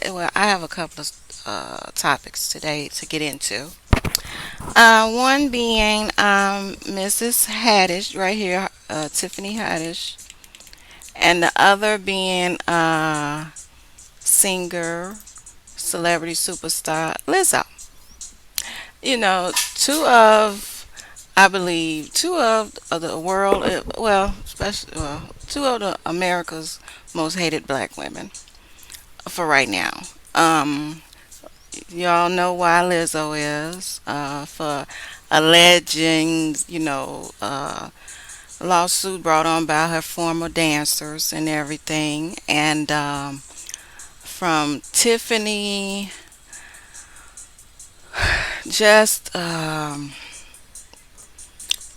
well, I have a couple of topics today to get into. One being Mrs. Haddish, right here, Tiffany Haddish, and the other being singer, celebrity superstar LIZZO. I believe, of the world, well, especially, two of the America's most hated black women for right now. Um, Y'all know why Lizzo is, for alleging, lawsuit brought on by her former dancers and everything. And from Tiffany, just the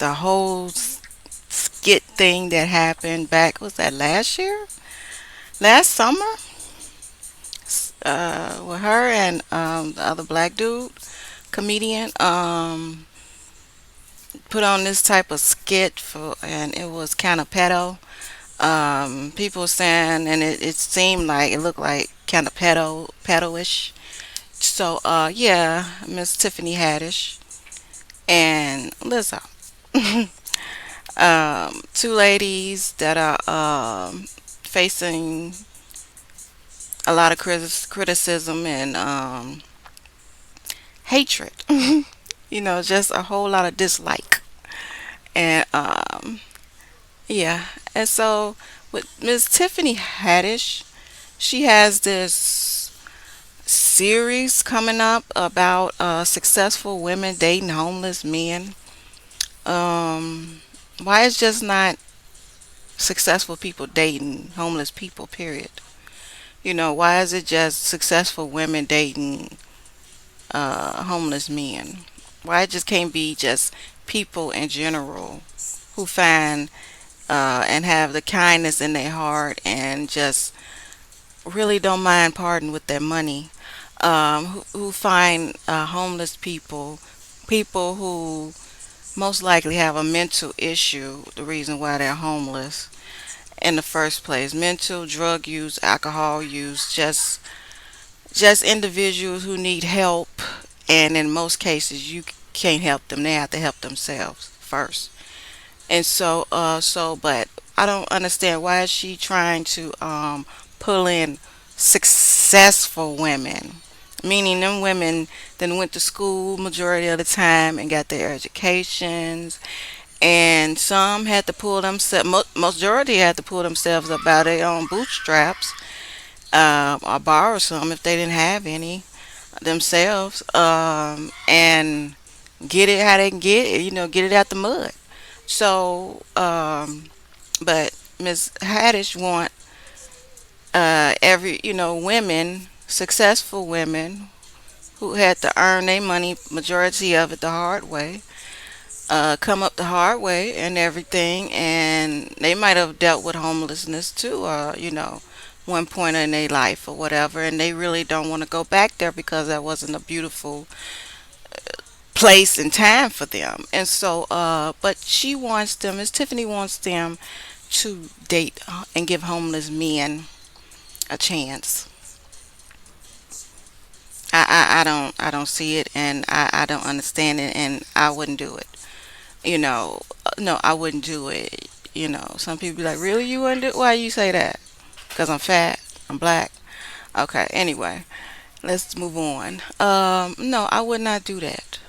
whole skit thing that happened back, was that last year? Last summer? With her and the other black dude, comedian. Put on this type of skit for, and it was kind of pedo. People saying, and it seemed like it looked like kind of pedo-ish. So, yeah, Miss Tiffany Haddish and Lizzo. Two ladies that are facing a lot of criticism and hatred. Just a whole lot of dislike. And yeah, and so with Miss Tiffany Haddish, she has this series coming up about successful women dating homeless men. Why is just not successful people dating homeless people? Period. Why is it just successful women dating homeless men? Why it just can't be just people in general who find and have the kindness in their heart and just really don't mind parting with their money, who find homeless people who most likely have a mental issue, the reason why they're homeless in the first place. Mental, drug use, alcohol use, just individuals who need help, and in most cases you can't help them. They have to help themselves first. And but I don't understand, why is she trying to pull in successful women, meaning them women that went to school majority of the time and got their educations, and some had to pull themselves, majority had to pull themselves up by their own bootstraps, or borrow some if they didn't have any themselves, and get it how they can get it, get it out the mud. So, but Miss Haddish want women, successful women who had to earn their money, majority of it the hard way, come up the hard way and everything, and they might have dealt with homelessness too, one point in their life or whatever, and they really don't want to go back there because that wasn't a beautiful place and time for them. And so, but she wants them, Miss Tiffany wants them to date and give homeless men a chance. I don't see it, and I don't understand it, and I wouldn't do it. No, I wouldn't do it. Some people be like, really, you wouldn't do it? Why you say that? Because I'm fat, I'm black. Okay, anyway, let's move on. No, I would not do that,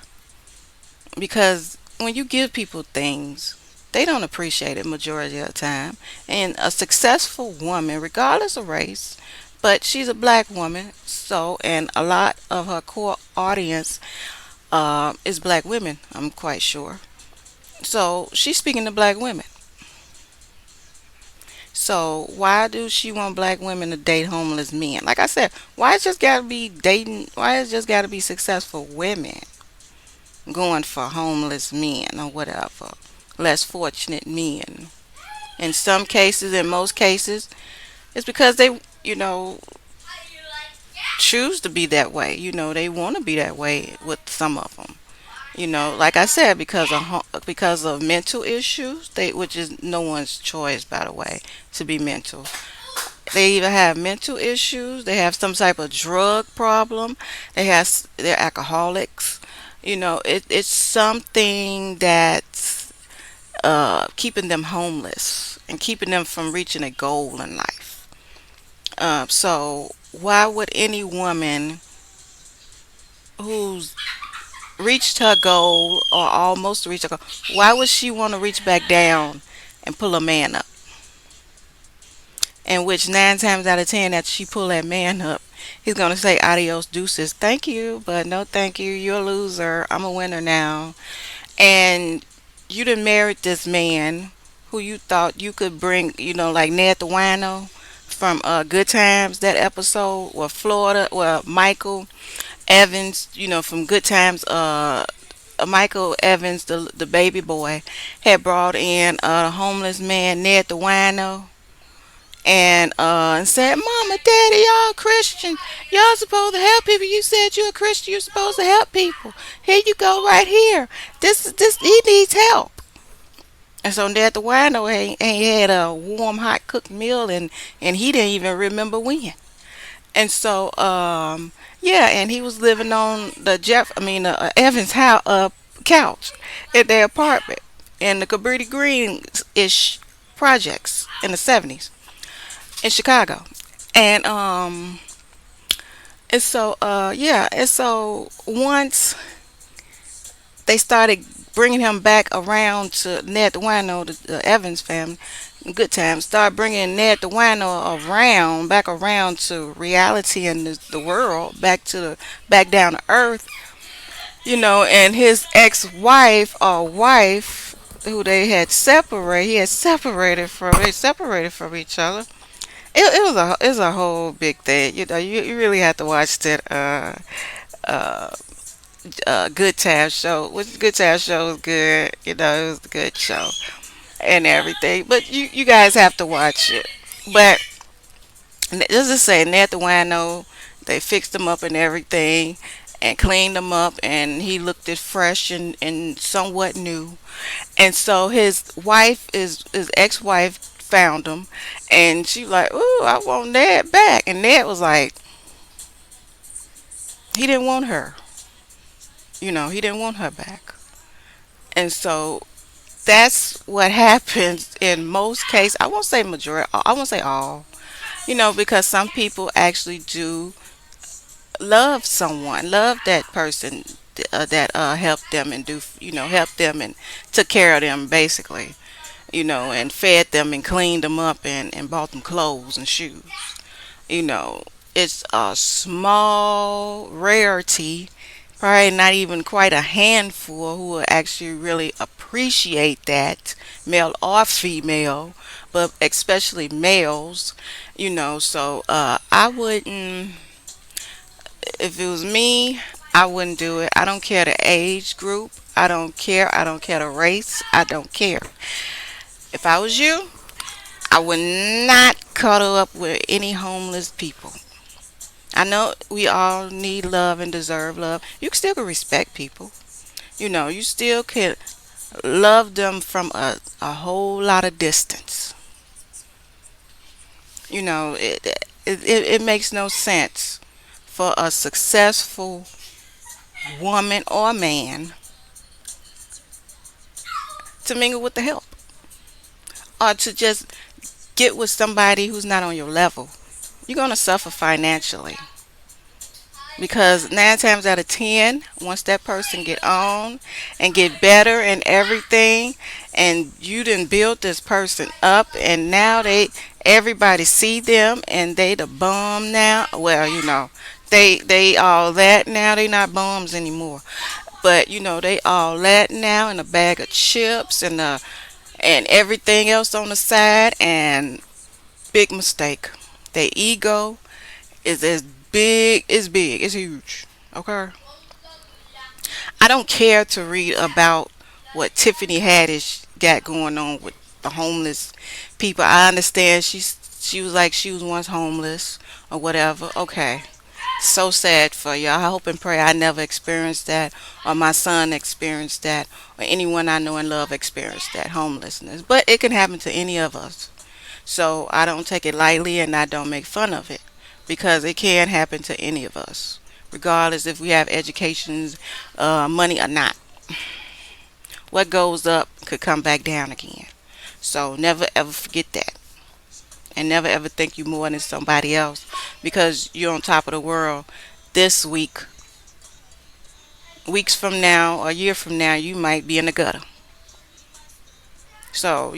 because when you give people things, they don't appreciate it majority of the time. And a successful woman, regardless of race, but she's a black woman, so, and a lot of her core audience is black women, I'm quite sure. So she's speaking to black women. So why do she want black women to date homeless men? Like I said, why it just gotta be dating? Why it just gotta be successful women going for homeless men or whatever, less fortunate men? In some cases, in most cases, it's because they, choose to be that way. They want to be that way with some of them. Like I said, because of mental issues, which is no one's choice, by the way, to be mental. They either have mental issues, they have some type of drug problem, they're alcoholics. It's something that's keeping them homeless and keeping them from reaching a goal in life. So why would any woman who's reached her goal or almost reached her goal, why would she want to reach back down and pull a man up? In which 9 times out of 10, after she pull that man up, he's gonna say adios deuces, thank you, but no thank you. You're a loser. I'm a winner now. And you done married this man who you thought you could bring, like Ned the Wino from Good Times, that episode where Florida, where Michael Evans, from Good Times, Michael Evans, the baby boy, had brought in a homeless man, Ned the Wino, and said, "Mama, Daddy, y'all Christian. Y'all supposed to help people. You said you're a Christian. You're supposed to help people. Here you go, right here. This he needs help." And so Dad the wino ain't had a warm, hot cooked meal, and he didn't even remember when. And so, yeah, and he was living on the Evans house couch in their apartment in the Cabrini Green ish projects in the 70s in Chicago. And yeah, and so once they started bringing him back around to Ned the Wino, the Evans family, good times, start bringing Ned the Wino back around to reality and the world, back down to earth, and his ex-wife or wife, who he had separated from each other. It was a whole big thing. You really have to watch that uh Good Time show. Which Good Time show was good. It was a good show and everything. But you guys have to watch it. But just to say, Nat the Wino, they fixed him up and everything and cleaned him up, and he looked it fresh and somewhat new. And so his ex-wife found him, and she was like, "Ooh, I want Ned back." And Ned was like, he didn't want her. He didn't want her back. And so that's what happens in most cases. I won't say majority. I won't say all. Because some people actually do love someone, love that person that helped them and helped them and took care of them basically. And fed them and cleaned them up and bought them clothes and shoes. You know, it's a small rarity, probably not even quite a handful, who will actually really appreciate that, male or female, but especially males. So I wouldn't, if it was me, I wouldn't do it. I don't care the age group. I don't care. I don't care the race. I don't care. If I was you, I would not cuddle up with any homeless people. I know we all need love and deserve love. You still can respect people. You still can love them from a whole lot of distance. It makes no sense for a successful woman or man to mingle with the help or to just get with somebody who's not on your level. You're going to suffer financially. Because 9 times out of 10, once that person get on and get better and everything, and you didn't build this person up, and now everybody see them and they the bum now. Well, they all that now. They not bums anymore. But they all that now, and a bag of chips and everything else on the side, and big mistake. Their ego is as big, it's huge. Okay. I don't care to read about what Tiffany Haddish got going on with the homeless people. I understand she was like she was once homeless or whatever. Okay. So sad for you. I hope and pray I never experienced that, or my son experienced that, or anyone I know and love experienced that homelessness. But it can happen to any of us. So I don't take it lightly and I don't make fun of it because it can happen to any of us, regardless if we have educations, money or not. What goes up could come back down again. So never ever forget that. And never ever think you more than somebody else because you're on top of the world this week. Weeks from now, a year from now, you might be in the gutter. So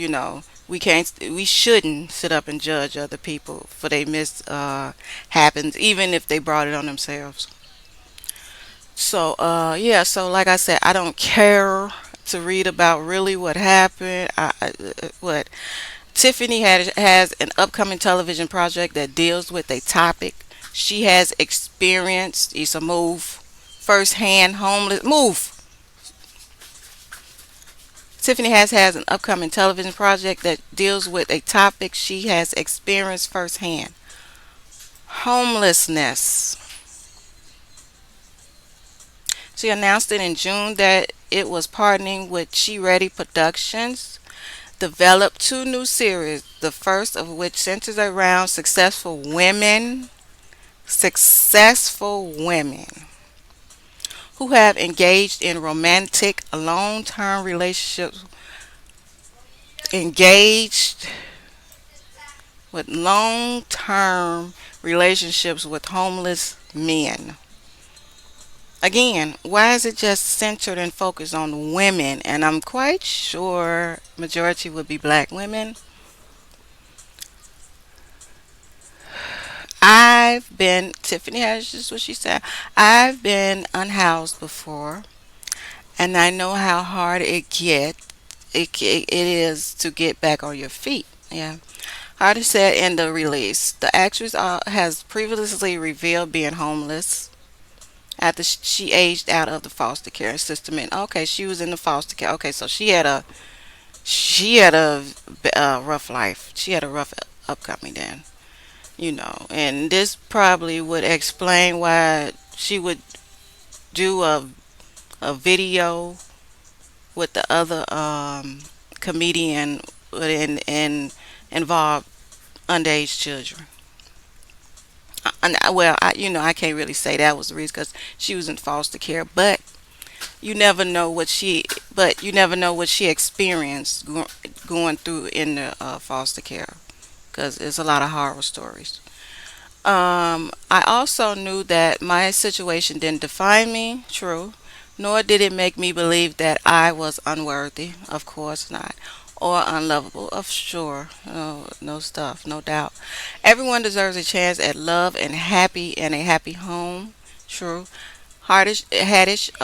we shouldn't sit up and judge other people for they miss happens, even if they brought it on themselves. So yeah, so like I said, I don't care to read about really what happened. What Tiffany has an upcoming television project that deals with a topic she has experienced. It's a move, firsthand homeless move. Tiffany has an upcoming television project that deals with a topic she has experienced firsthand: homelessness. She announced it in June that it was partnering with She Ready Productions, developed two new series, the first of which centers around successful women who have engaged in romantic long-term relationships, engaged with long-term relationships with homeless men. Again, why is it just centered and focused on women? And I'm quite sure majority would be black women. Tiffany Haddish is what she said. I've been unhoused before, and I know how hard it is to get back on your feet. Yeah. Hardy said in the release, the actress has previously revealed being homeless after she aged out of the foster care system. And okay, she was in the foster care. Okay, so she had a rough life. She had a rough upcoming then. And this probably would explain why she would do a video with the other comedian and involve underage children. Well, I can't really say that was the reason because she was in foster care, you never know what she, you never know what she experienced going through in the foster care because there's a lot of horror stories. I also knew that my situation didn't define me, true, nor did it make me believe that I was unworthy, of course not, or unlovable, of sure, no stuff, no doubt. Everyone deserves a chance at love and a happy home, true. Haddish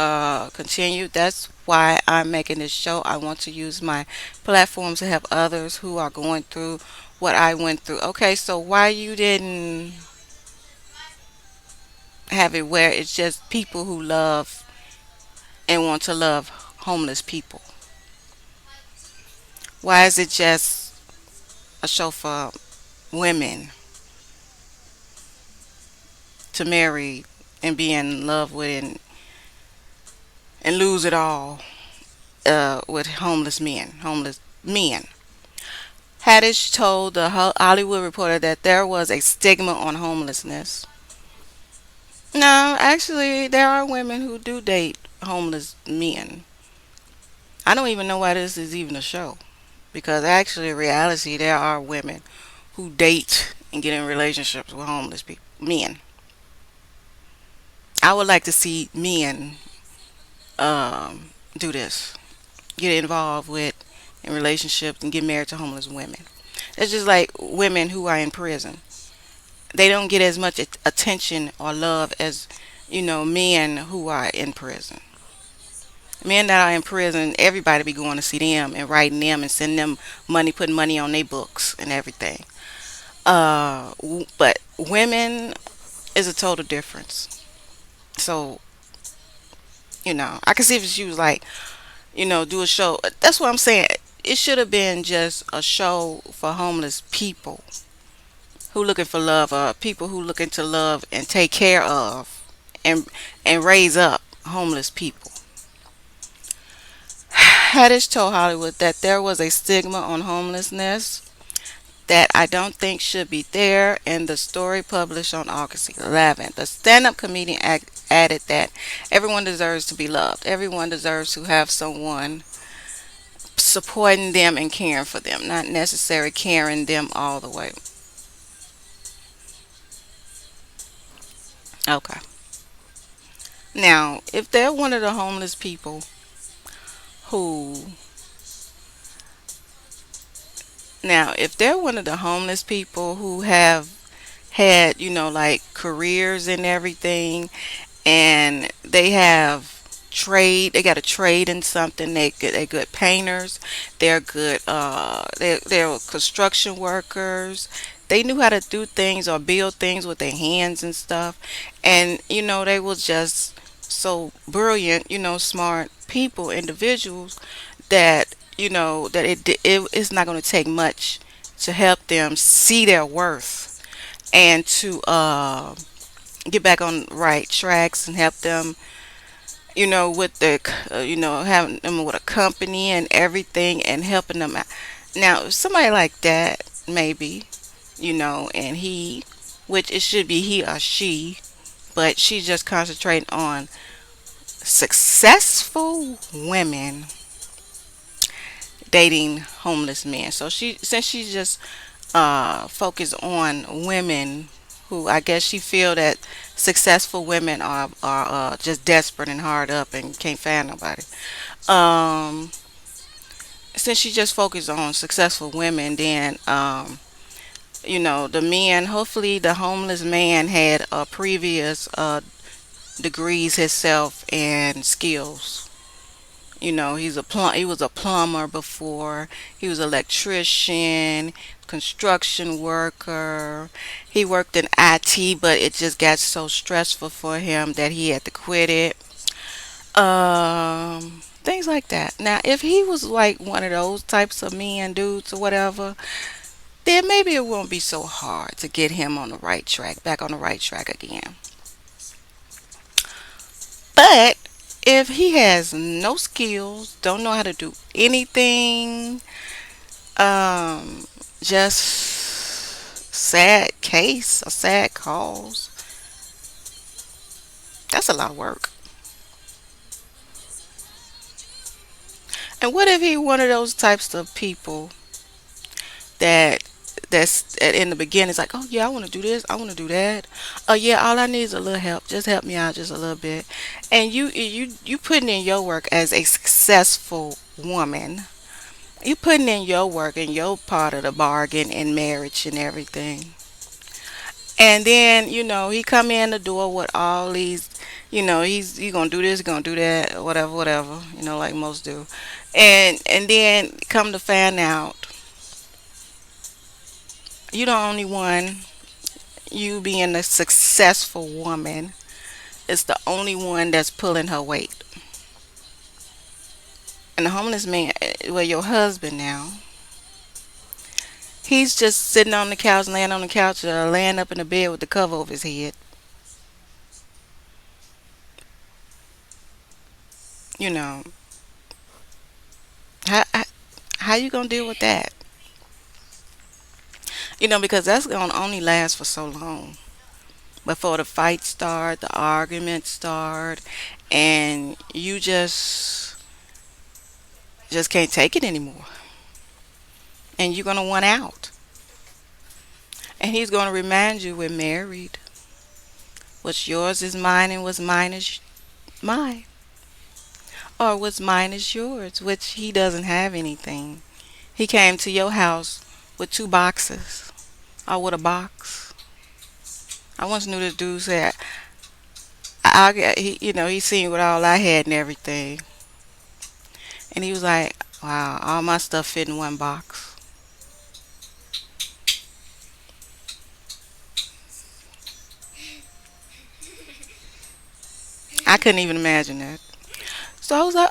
continued. That's why I'm making this show. I want to use my platform to help others who are going through what I went through. Okay, so why you didn't have it where it's just people who love and want to love homeless people? Why is it just a show for women to marry and be in love with and lose it all with homeless men? Haddish told the Hollywood Reporter that there was a stigma on homelessness. No, actually, there are women who do date homeless men. I don't even know why this is even a show. Because actually, in reality, there are women who date and get in relationships with homeless people, men. I would like to see men do this, get involved with in relationships and get married to homeless women. It's just like women who are in prison. They don't get as much attention or love as men who are in prison. Men that are in prison, everybody be going to see them and writing them and sending them money, putting money on their books and everything. But women is a total difference. So I can see if she was like, do a show. That's what I'm saying. It should have been just a show for homeless people who looking for love, or people who looking to love and take care of and raise up homeless people. Haddish told Hollywood that there was a stigma on homelessness. that I don't think should be there in the story published on August 11th. The stand up comedian added that everyone deserves to be loved. Everyone deserves to have someone supporting them and caring for them, not necessarily carrying them all the way. Okay. Now, if they're one of the homeless people who if they're one of the homeless people who have had, like careers and everything, and they got a trade in something. They're good painters, they're good they're construction workers. They knew how to do things or build things with their hands and stuff. And they was just so brilliant, smart people, individuals, that that it's not going to take much to help them see their worth, and to get back on right tracks, and help them, with the, having them with a company and everything, and helping them out. Now, if somebody like that, maybe, and which it should be he or she, but she's just concentrating on successful women dating homeless men. So since she just focused on women who, I guess she feel that successful women are just desperate and hard up and can't find nobody. Um, since she just focused on successful women, then the men, hopefully the homeless man had previous degrees himself and skills. He was a plumber before. He was an electrician, construction worker. He worked in IT, but it just got so stressful for him that he had to quit it. Things like that. Now, if he was like one of those types of men, dudes, or whatever, then maybe it won't be so hard to get him on the right track, back on the right track again. But if he has no skills, don't know how to do anything, just sad case, a sad cause, that's a lot of work. And what if he one of those types of people that in the beginning is like, oh yeah, I want to do this, I want to do that. Oh yeah, all I need is a little help. Just help me out just a little bit. And you putting in your work as a successful woman. You putting in your work and your part of the bargain in marriage and everything. And then, he come in the door with all these, he gonna do this, gonna do that, whatever, whatever, like most do. And then come to find out, you the only one, you being a successful woman, is the only one that's pulling her weight. And the homeless man, well, your husband now, he's just sitting on the couch, laying on the couch, or laying up in the bed with the cover over his head. You know, how how you gonna deal with that? Because that's gonna only last for so long before the fight start, the arguments start, and you just can't take it anymore, and you're gonna want out. And he's gonna remind you, we're married. What's yours is mine, and what's mine is mine. Or what's mine is yours, which he doesn't have anything. He came to your house with two boxes, or with a box. I once knew this dude said, I get he he seen what all I had and everything, and he was like, "Wow, all my stuff fit in one box." I couldn't even imagine that. So I was like,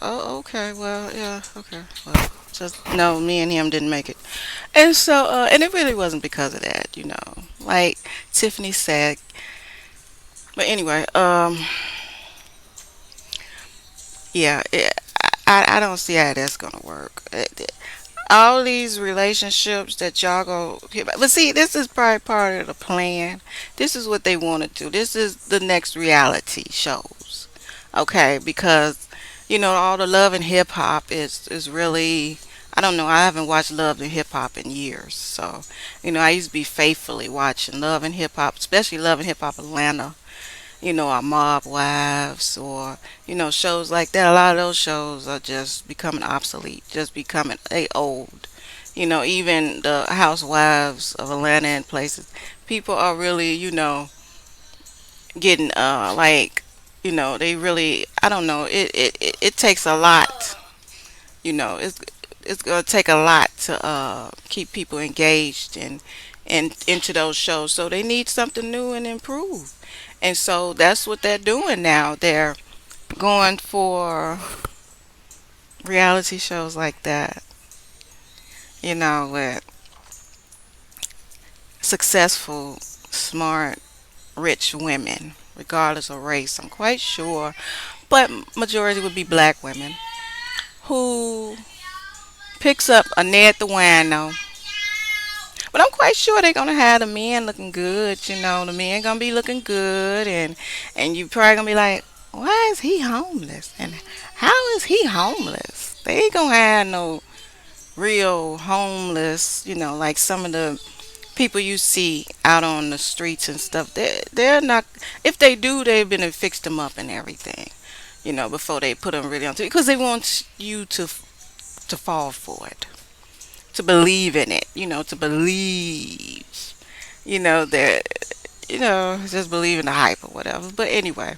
okay, well, yeah, okay, well, just no, me and him didn't make it. And so, and it really wasn't because of that, like Tiffany said. But anyway, yeah, I don't see how that's gonna work. all these relationships that y'all go, but see, this is probably part of the plan. This is what they want to do. This is the next reality shows, okay? Because all the love and hip hop is really. I don't know. I haven't watched Love and Hip Hop in years, so I used to be faithfully watching Love and Hip Hop, especially Love and Hip Hop Atlanta. Our Mob Wives or, shows like that. A lot of those shows are just becoming obsolete, just becoming old. Even the Housewives of Atlanta and places, people are really, getting, like, they really, I don't know, it takes a lot, it's going to take a lot to keep people engaged and into those shows. So they need something new and improved. And so that's what they're doing now. They're going for reality shows like that, with successful, smart, rich women, regardless of race. I'm quite sure, but majority would be black women who picks up a Ned the Wino. But I'm quite sure they're gonna have the men looking good. The men gonna be looking good, and you probably gonna be like, why is he homeless? And how is he homeless? They ain't gonna have no real homeless. Like some of the people you see out on the streets and stuff. They're not. If they do, they've been and fixed them up and everything. Before they put them really on TV, because they want you to fall for it, to believe in it, to believe, that, just believe in the hype or whatever. But anyway,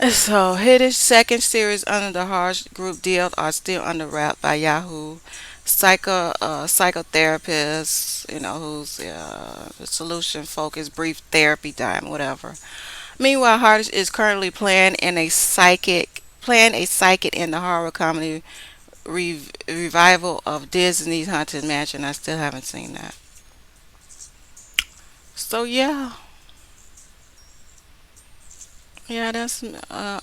so Hiddish second series under the Harsh Group deal are still under wrap by Yahoo. Psychotherapist, who's the solution focused brief therapy time, whatever. Meanwhile, Hardish is currently playing a psychic in the horror comedy revival of Disney's Haunted Mansion. I still haven't seen that. So yeah, yeah, that's yeah,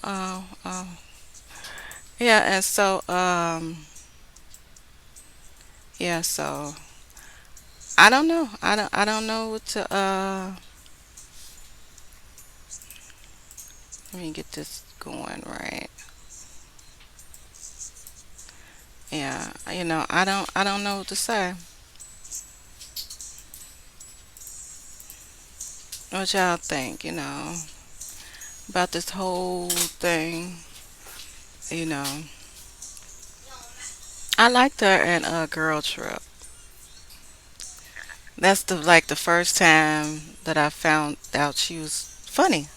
and so yeah, so I don't know. I don't know what to let me get this going right. Yeah, I don't know what to say. What y'all think? About this whole thing. You know, I liked her in a girl trip. That's the first time that I found out she was funny.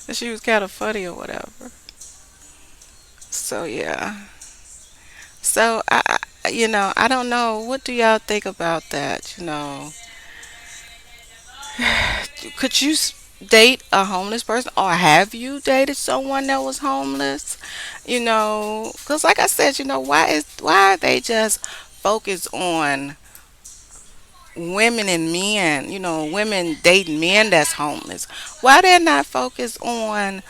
That she was kind of funny or whatever. So yeah. So I don't know. What do y'all think about that? Could you date a homeless person, or have you dated someone that was homeless? Because like I said, why are they just focused on women and men? Women dating men that's homeless. Why they're not focused on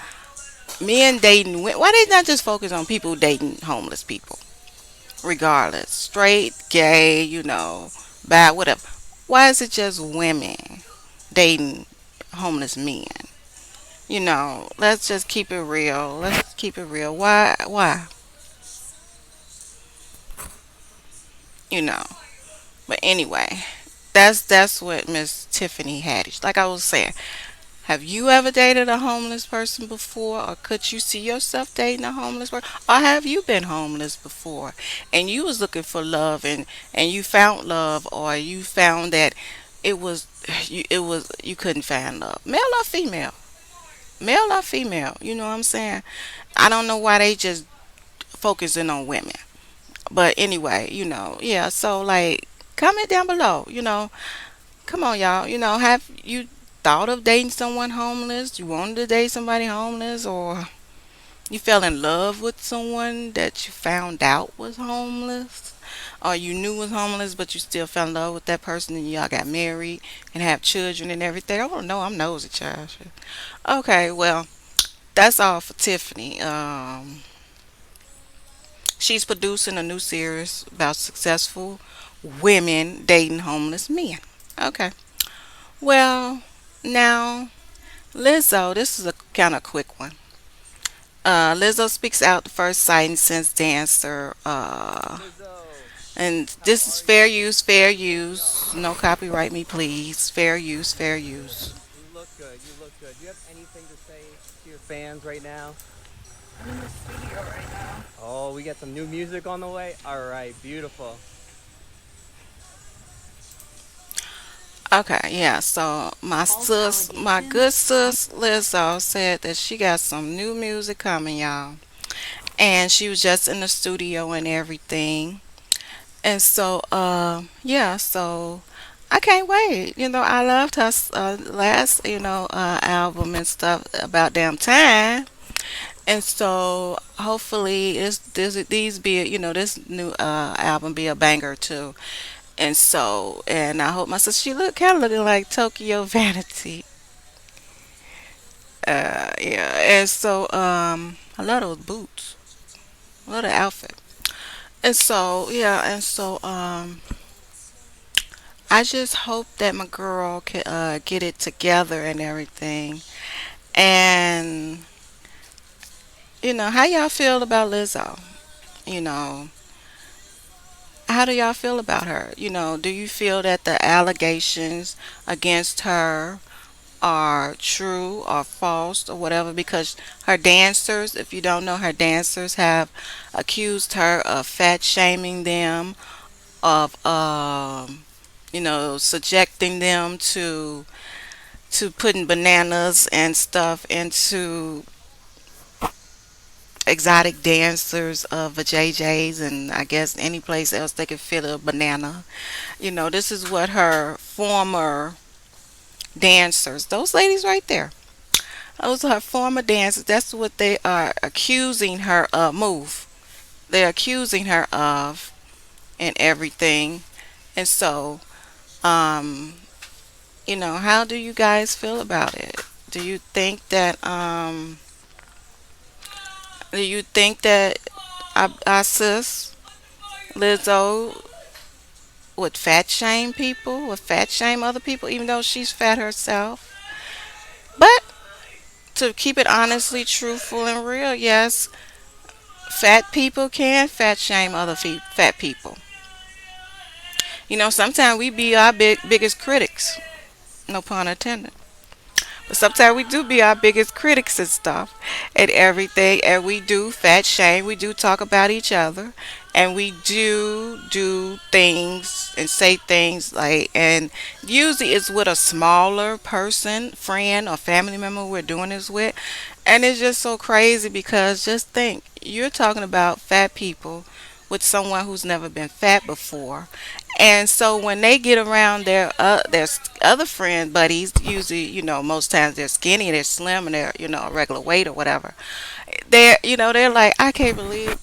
men dating? Why they not just focus on people dating homeless people, regardless, straight, gay, bad, whatever? Why is it just women dating homeless men? Let's just keep it real. Let's keep it real. Why? Why? You know. But anyway, that's what Miss Tiffany Haddish. Like I was saying, have you ever dated a homeless person before, or could you see yourself dating a homeless person, or have you been homeless before and you was looking for love and you found love, or you found that you couldn't find love, male or female, male or female? You know what I'm saying? I don't know why they just focusing on women. But anyway, yeah, so like comment down below, come on y'all, have you thought of dating someone homeless? You wanted to date somebody homeless, or you fell in love with someone that you found out was homeless? Or you knew was homeless but you still fell in love with that person and y'all got married and have children and everything. I don't know, I'm nosy, child. Okay, well, that's all for Tiffany. She's producing a new series about successful women dating homeless men. Okay. Well, now Lizzo, this is a kind of quick one. Lizzo speaks out the first sighting since dancer. Lizzo, And how this is are you? fair use, fair use. Welcome. No copyright me, please. Fair use, fair use. You look good. You look good. Do you have anything to say to your fans right now? I'm in the studio right now. Oh, we got some new music on the way. All right, beautiful. Okay, yeah. So my good sis Lizzo said that she got some new music coming, y'all, and she was just in the studio and everything. And so, yeah. So I can't wait. I loved her last, album and stuff about damn time. And so hopefully these be this new album be a banger too. And so and I hope my sister she look kind of looking like Tokyo Vanity. Yeah. And so I love those boots. I love the outfit. And so yeah. And so I just hope that my girl can get it together and everything. And how y'all feel about Lizzo? You know, how do y'all feel about her? Do you feel that the allegations against her are true or false or whatever? Because her dancers, if you don't know, her dancers have accused her of fat shaming them, of subjecting them to putting bananas and stuff into exotic dancers of a JJ's and I guess any place else they could fit a banana. This is what her former dancers, those ladies right there, those are her former dancers. That's what they are accusing her of. Move. They're accusing her of and everything. And so, um, how do you guys feel about it? Do you think that our sis Lizzo would fat shame people, would fat shame other people, even though she's fat herself? But to keep it honestly truthful and real, yes, fat people can fat shame other fat people. Sometimes we be our biggest critics. No pun intended. But sometimes we do be our biggest critics and stuff and everything, and we do fat shame. We do talk about each other, and we do things and say things like, and usually it's with a smaller person, friend, or family member we're doing this with. And it's just so crazy because just think you're talking about fat people with someone who's never been fat before, and so when they get around their other friend buddies, usually most times they're skinny, they're slim, and they're regular weight or whatever. They're like, I can't believe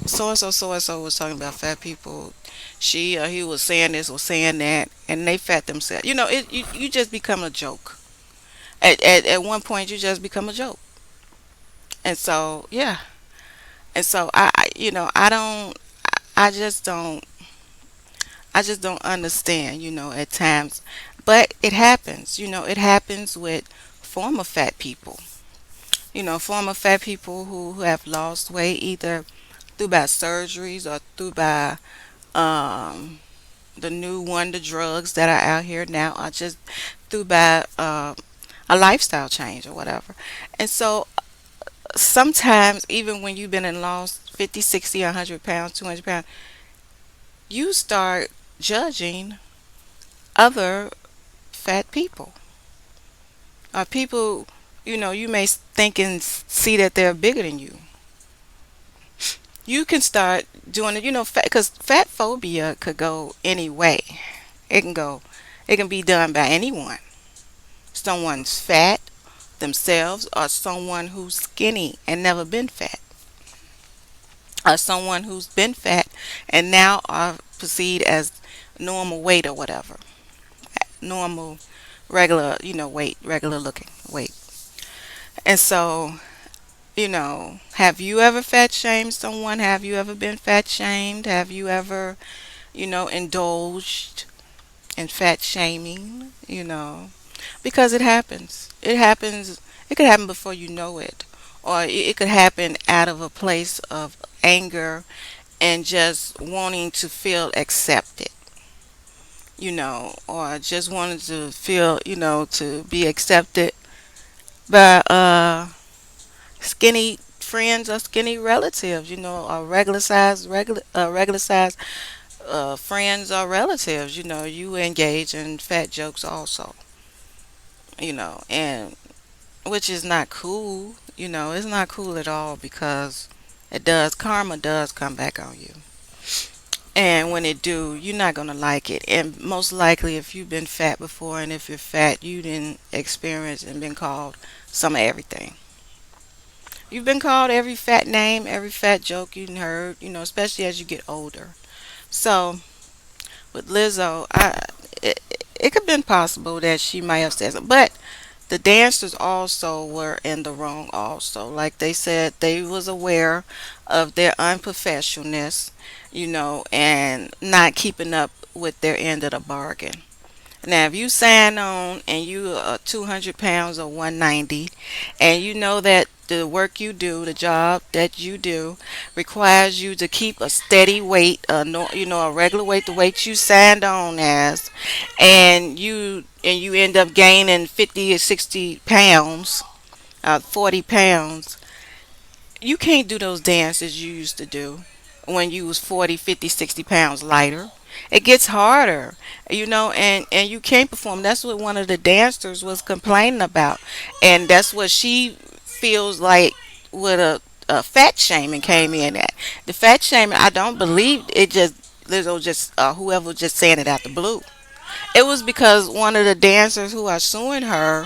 so and so was talking about fat people. He was saying this, was saying that, and they fat themselves. You just become a joke. At one point, you just become a joke. And so yeah, and so I don't, I just don't understand, at times. But it happens, it happens with former fat people. Former fat people who have lost weight either through by surgeries or through by um, the new wonder drugs that are out here now, or just through by a lifestyle change or whatever. And so sometimes, even when you've been in lost 50, 60, 100 pounds, 200 pounds, you start judging other fat people or people you may think and see that they're bigger than you. You can start doing it, because fat phobia could go any way. It can be done by anyone. Someone's fat themselves, or someone who's skinny and never been fat, or someone who's been fat and now are perceived as normal weight or whatever, normal regular weight, regular looking weight. And so, Have you ever fat shamed someone? Have you ever been fat shamed? Have you ever, indulged in fat shaming? Because it happens. It happens. It could happen before you know it, or it could happen out of a place of anger and just wanting to feel accepted, or just wanting to feel, to be accepted by skinny friends or skinny relatives, or regular size friends or relatives. You engage in fat jokes also, and which is not cool. It's not cool at all because karma does come back on you. And when it do, you're not gonna like it. And most likely, if you've been fat before, and if you're fat, you didn't experience and been called some of everything. You've been called every fat name, every fat joke you heard. Especially as you get older. So with Lizzo, it could have been possible that she might have said something, but the dancers also were in the wrong also. Like they said, they was aware of their unprofessionalness, and not keeping up with their end of the bargain. Now, if you sign on and you are 200 pounds or 190, and you know that the work you do, the job that you do, requires you to keep a steady weight, no, a regular weight, the weight you signed on as, and you end up gaining 50 or 60 pounds, 40 pounds, you can't do those dances you used to do when you was 40, 50, 60 pounds lighter. It gets harder, and you can't perform. That's what one of the dancers was complaining about, and that's what she feels like with a fat shaming came in at. The fat shaming, I don't believe it just Lizzo just whoever just saying it out the blue. It was because one of the dancers who are suing her,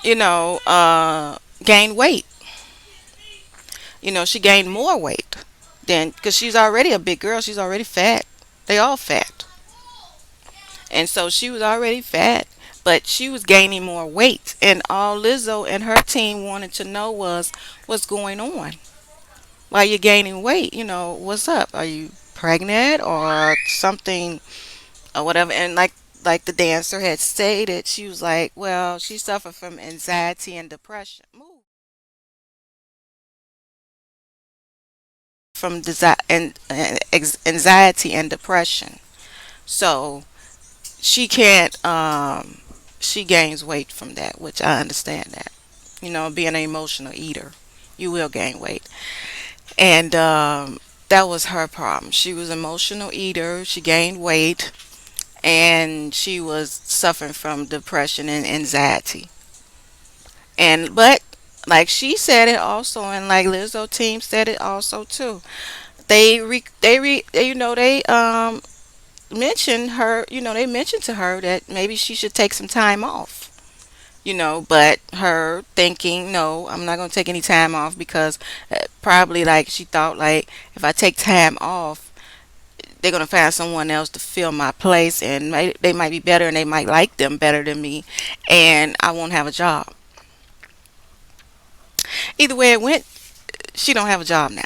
gained weight. She gained more weight than because she's already a big girl. She's already fat. They all fat, and so she was already fat, but she was gaining more weight. And all Lizzo and her team wanted to know was what's going on. Why you gaining weight? What's up? Are you pregnant or something or whatever? And like the dancer had stated, she was like, well, she suffered from anxiety and depression. Move. From anxiety and depression. So she can't she gains weight from that, which I understand that. Being an emotional eater, you will gain weight. And that was her problem. She was an emotional eater, she gained weight, and she was suffering from depression and anxiety. And but like she said it also, and like Lizzo team said it also too. They mentioned her, they mentioned to her that maybe she should take some time off. But her thinking, no, I'm not going to take any time off because probably like she thought like if I take time off, they're going to find someone else to fill my place and they might be better and they might like them better than me and I won't have a job. Either way it went, she don't have a job now.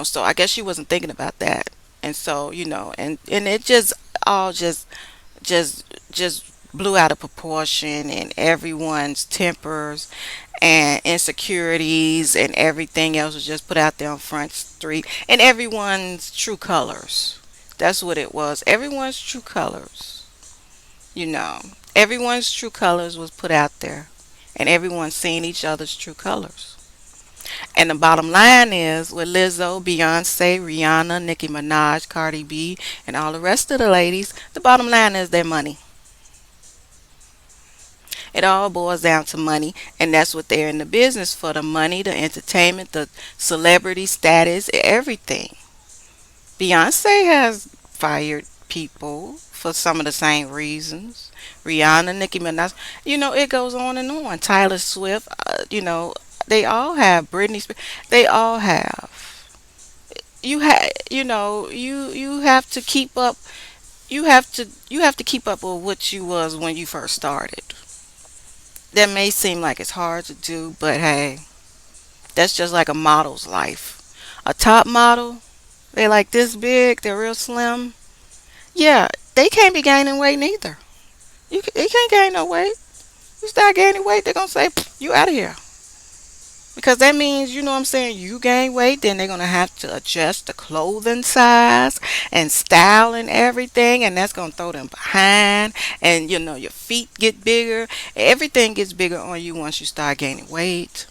So I guess she wasn't thinking about that. And so, and it just all just blew out of proportion and everyone's tempers and insecurities and everything else was just put out there on front street and everyone's true colors. That's what it was. Everyone's true colors. You know, everyone's true colors was put out there and everyone's seeing each other's true colors. And the bottom line is with Lizzo, Beyonce, Rihanna, Nicki Minaj, Cardi B, and all the rest of the ladies, the bottom line is their money. It all boils down to money, and that's what they're in the business for, the money, the entertainment, the celebrity status, everything. Beyonce has fired people for some of the same reasons. Rihanna, Nicki Minaj, it goes on and on. Tyler Swift, they all have. Britney Spears, they all have. You have to keep up. You have to keep up with what you was when you first started. That may seem like it's hard to do, but hey, that's just like a model's life. A top model, they like this big, they're real slim. Yeah, they can't be gaining weight neither. You can't gain no weight. You start gaining weight, they're gonna say you out of here. Because that means, you know what I'm saying, you gain weight, then they're gonna have to adjust the clothing size and style and everything, and that's gonna throw them behind. And you know, your feet get bigger. Everything gets bigger on you once you start gaining weight.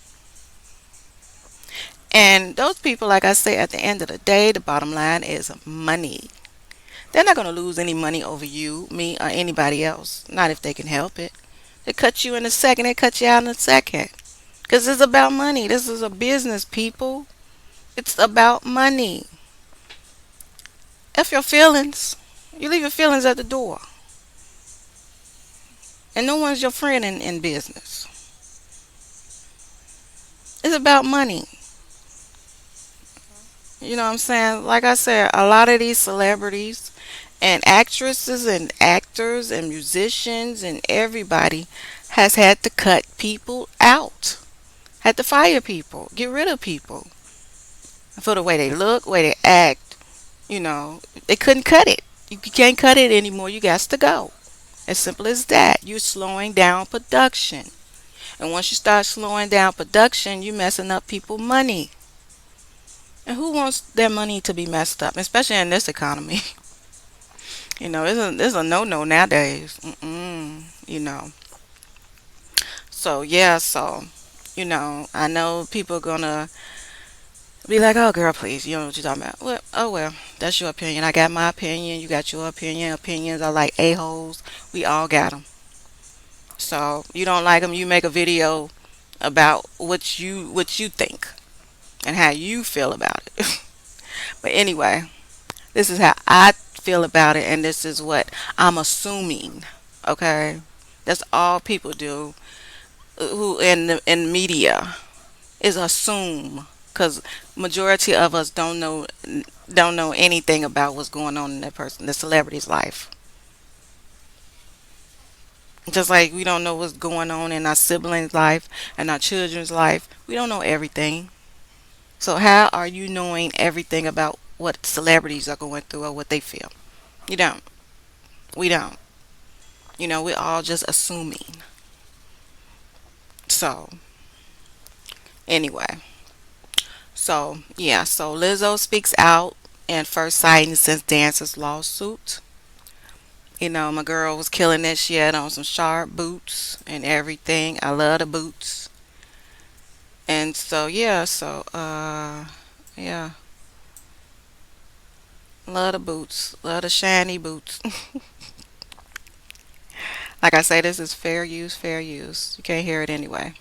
And those people, like I say, at the end of the day, the bottom line is money. They're not gonna lose any money over you, me, or anybody else. Not if they can help it. They cut you in a second, they cut you out in a second. Because it's about money. This is a business, people. It's about money. F your feelings. You leave your feelings at the door. And no one's your friend in business. It's about money. You know what I'm saying? Like I said, a lot of these celebrities and actresses and actors and musicians and everybody has had to cut people out. Had to fire people. Get rid of people. For the way they look, way they act. You know, they couldn't cut it. You can't cut it anymore. You got to go. As simple as that. You're slowing down production. And once you start slowing down production, you're messing up people money. And who wants their money to be messed up, especially in this economy? You know, it's a no-no nowadays. You know. So, yeah, so, you know, I know people are going to be like, oh, girl, please, you know what you're talking about. Well, oh, well, that's your opinion. I got my opinion. You got your opinion. Opinions are like a-holes. We all got them. So you don't like them, you make a video about what you think and how you feel about it. But anyway, this is how I feel about it, and this is what I'm assuming. Okay, that's all people do. Who in media is assume, because majority of us don't know anything about what's going on in that person, the celebrity's life. Just like we don't know what's going on in our siblings' life and our children's life. We don't know everything. So how are you knowing everything about what celebrities are going through or what they feel? You don't. We don't. You know, we're all just assuming. So, anyway. So, yeah. So, Lizzo speaks out in first sighting since Dancer's lawsuit. You know, my girl was killing it. She had on some sharp boots and everything. I love the boots. And so, yeah. So, yeah. Love the boots. Love the shiny boots. Like I say, this is fair use, fair use. You can't hear it anyway.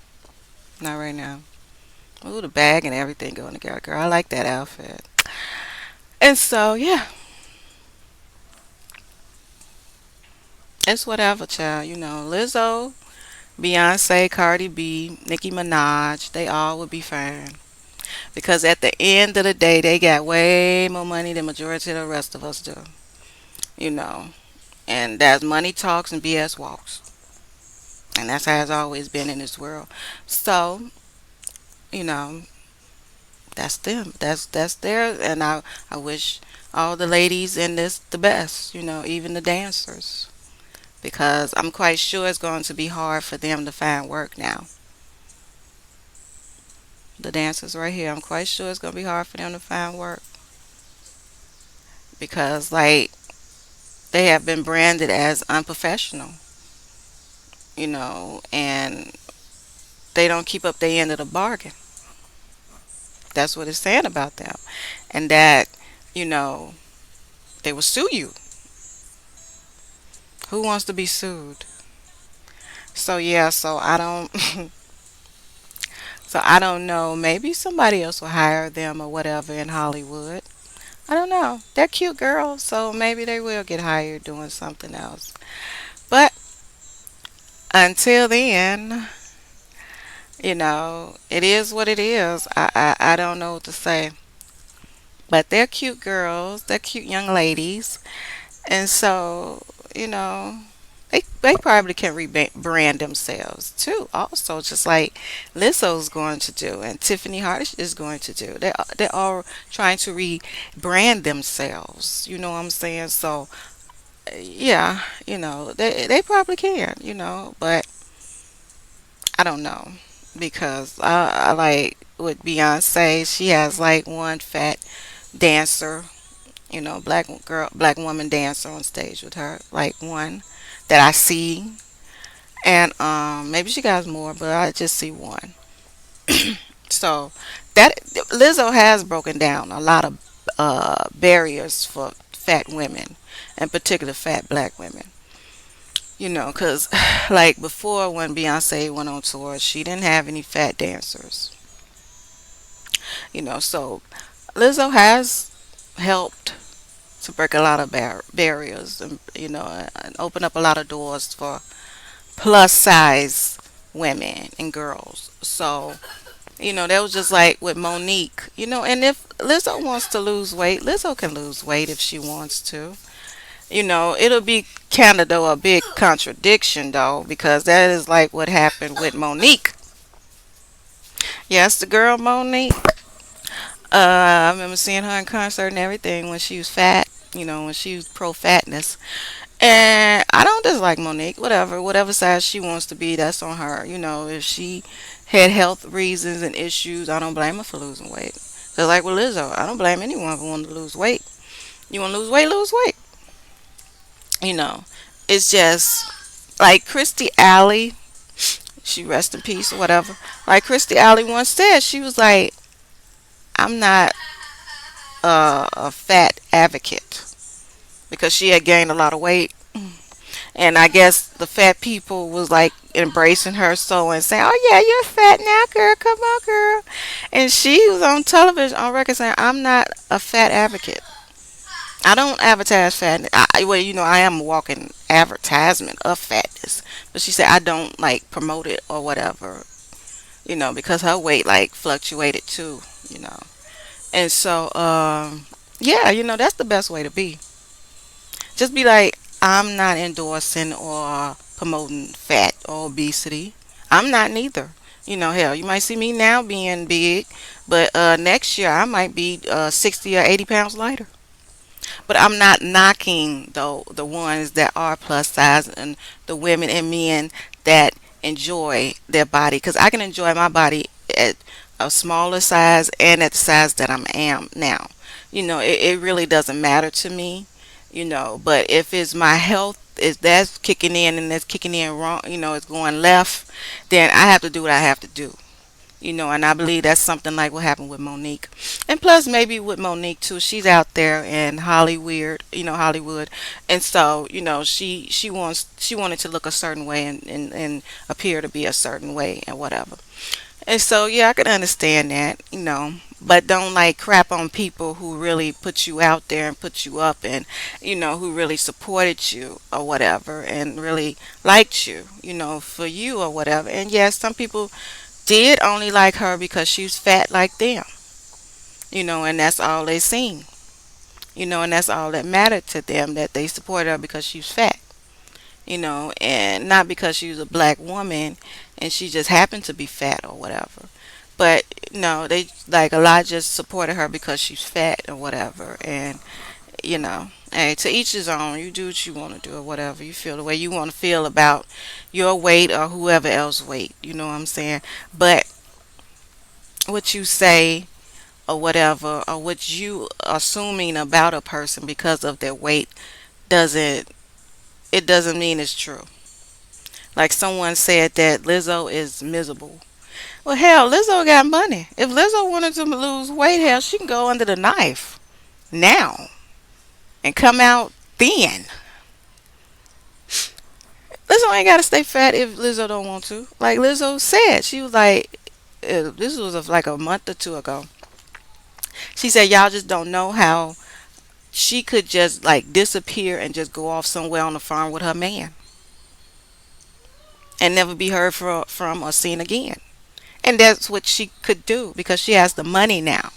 Not right now. Ooh, the bag and everything going together, girl. I like that outfit. And so, yeah, it's whatever, child. You know, Lizzo, Beyonce, Cardi B, Nicki Minaj, they all would be fine. Because at the end of the day, they got way more money than majority of the rest of us do. You know, and that's money talks and BS walks. And that's how it's always been in this world. So, you know, that's them. That's their, and I wish all the ladies in this the best, you know, even the dancers. Because I'm quite sure it's going to be hard for them to find work now. The dancers right here, I'm quite sure it's going to be hard for them to find work. Because, like, they have been branded as unprofessional, you know, and they don't keep up their end of the bargain. That's what it's saying about them. And that, you know, they will sue you. Who wants to be sued? So yeah, so I don't so I don't know. Maybe somebody else will hire them or whatever in Hollywood. I don't know. They're cute girls, so maybe they will get hired doing something else. But until then, you know, it is what it is. I don't know what to say. But they're cute girls. They're cute young ladies. And so, you know, They probably can rebrand themselves too. Also, just like Lizzo's going to do and Tiffany Haddish is going to do. They're all trying to rebrand themselves. You know what I'm saying? So yeah, they probably can. But I don't know because I like with Beyonce, she has like one fat dancer, black girl, black woman dancer on stage with her, like one that I see, and maybe she got more, but I just see one. So that Lizzo has broken down a lot of barriers for fat women, in particular fat black women. Because like before when Beyonce went on tour, she didn't have any fat dancers. So Lizzo has helped to break a lot of barriers and and open up a lot of doors for plus size women and girls. So that was just like with Monique. And if Lizzo wants to lose weight, Lizzo can lose weight if she wants to. It'll be kind of though a big contradiction though, because that is like what happened with Monique. Yes, the girl Monique. I remember seeing her in concert and everything when she was fat. When she was pro fatness. And I don't dislike Monique. Whatever size she wants to be, that's on her. If she had health reasons and issues, I don't blame her for losing weight. Just like with Lizzo, I don't blame anyone for wanting to lose weight. You want to lose weight, lose weight. You know, it's just like Christy Alley. She rest in peace or whatever. Like Christy Alley once said, she was like, "I'm not a fat advocate," because she had gained a lot of weight. And I guess the fat people was like embracing her so and saying, "Oh yeah, you're fat now, girl. Come on, girl." And she was on television on record saying, "I'm not a fat advocate. I don't advertise fatness. Well, I am a walking advertisement of fatness." But she said, "I don't like promote it or whatever." Because her weight like fluctuated too. You know, and so yeah, that's the best way to be. Just be like, I'm not endorsing or promoting fat or obesity. I'm not neither. Hell, you might see me now being big, but next year I might be 60 or 80 pounds lighter. But I'm not knocking though the ones that are plus size and the women and men that enjoy their body, because I can enjoy my body at a smaller size and at the size that I am now. It really doesn't matter to me. But if it's my health is that's kicking in and that's kicking in wrong, it's going left, then I have to do what I have to do. And I believe that's something like what happened with Monique. And plus maybe with Monique too, she's out there in Hollywood, Hollywood. And so, she wanted to look a certain way and appear to be a certain way and whatever. And so yeah, I can understand that. But don't like crap on people who really put you out there and put you up and who really supported you or whatever and really liked you, for you or whatever. And yes, some people did only like her because she's fat like them, and that's all they seen, and that's all that mattered to them, that they supported her because she's fat, and not because she was a black woman and she just happened to be fat or whatever. But no, they like a lot just supported her because she's fat or whatever. And hey, to each his own. You do what you want to do or whatever. You feel the way you want to feel about your weight or whoever else weight. You know what I'm saying? But what you say or whatever, or what you assuming about a person because of their weight doesn't it doesn't mean it's true. Like someone said that Lizzo is miserable. Well, hell, Lizzo got money. If Lizzo wanted to lose weight, hell, she can go under the knife now and come out thin. Lizzo ain't got to stay fat if Lizzo don't want to. Like Lizzo said, she was like, this was like a month or two ago. She said, y'all just don't know how she could just like disappear and just go off somewhere on the farm with her man and never be heard from or seen again. And that's what she could do because she has the money now.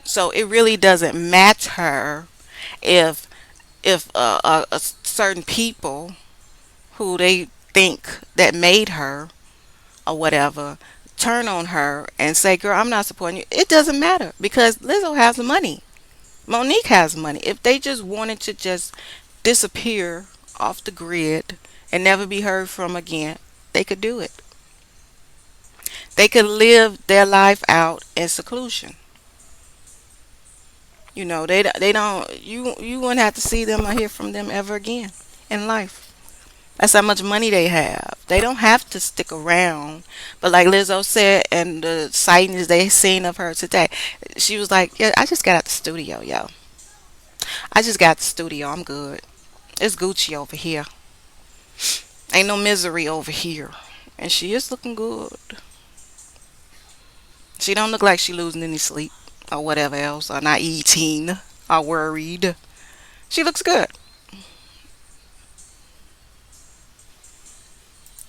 So it really doesn't matter if certain people. who they think that made her or whatever turn on her and say, "Girl, I'm not supporting you," it doesn't matter because Lizzo has the money. Monique has money. If they just wanted to just disappear off the grid and never be heard from again, they could do it. They could live their life out in seclusion. They don't. You wouldn't have to see them or hear from them ever again in life. That's how much money they have. They don't have to stick around. But like Lizzo said, and the sightings they seen of her today, she was like, "Yeah, I just got out the studio, yo. I just got the studio. I'm good. It's Gucci over here. Ain't no misery over here." And she is looking good. She don't look like she losing any sleep or whatever else, or not eating or worried. She looks good.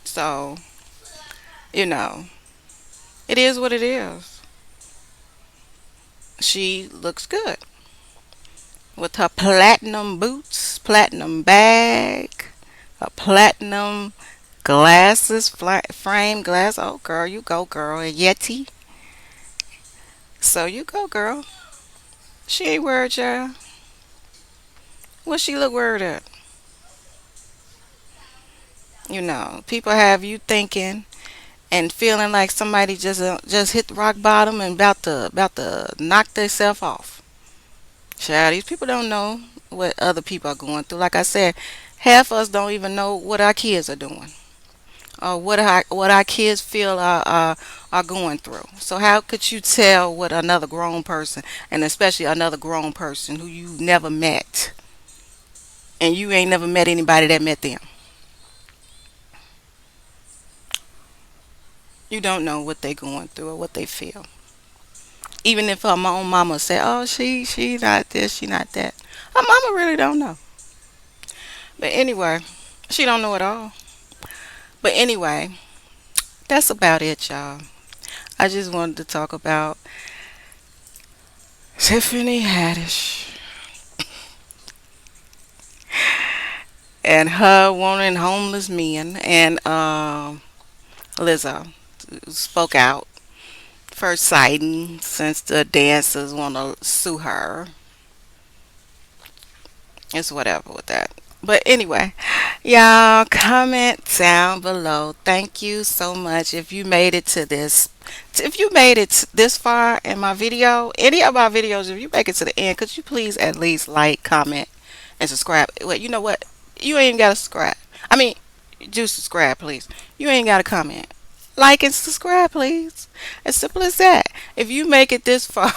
So, you know, it is what it is. She looks good with her platinum boots, platinum bag, a platinum glasses, frame glass. Oh, girl, you go, girl. A Yeti. So you go, girl. She ain't worried, y'all. What she look worried at? People have you thinking and feeling like somebody just hit rock bottom and about to knock themselves off. Child, these people don't know what other people are going through. Like I said, half of us don't even know what our kids are doing or what our kids feel are going through. So how could you tell what another grown person, and especially another grown person who you never met, and you ain't never met anybody that met them? You don't know what they going through or what they feel. Even if her own mama say, "Oh, she not this, she not that," her mama really don't know. But anyway, she don't know at all. But anyway, that's about it, y'all. I just wanted to talk about Tiffany Haddish and her wanting homeless men, and Lizzo spoke out. First sighting since the dancers want to sue her. It's whatever with that. But anyway, y'all comment down below. Thank you so much if you made it to this. If you made it this far in my video, any of my videos, if you make it to the end, could you please at least like, comment, and subscribe? Wait, you know what? You ain't got to subscribe. I mean, do subscribe, please. You ain't got to comment. Like and subscribe, please. As simple as that. If you make it this far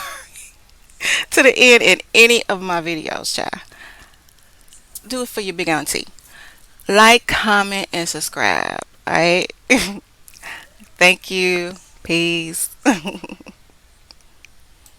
to the end in any of my videos, child, do it for your big auntie. Like, comment, and subscribe. Alright? Thank you. Peace.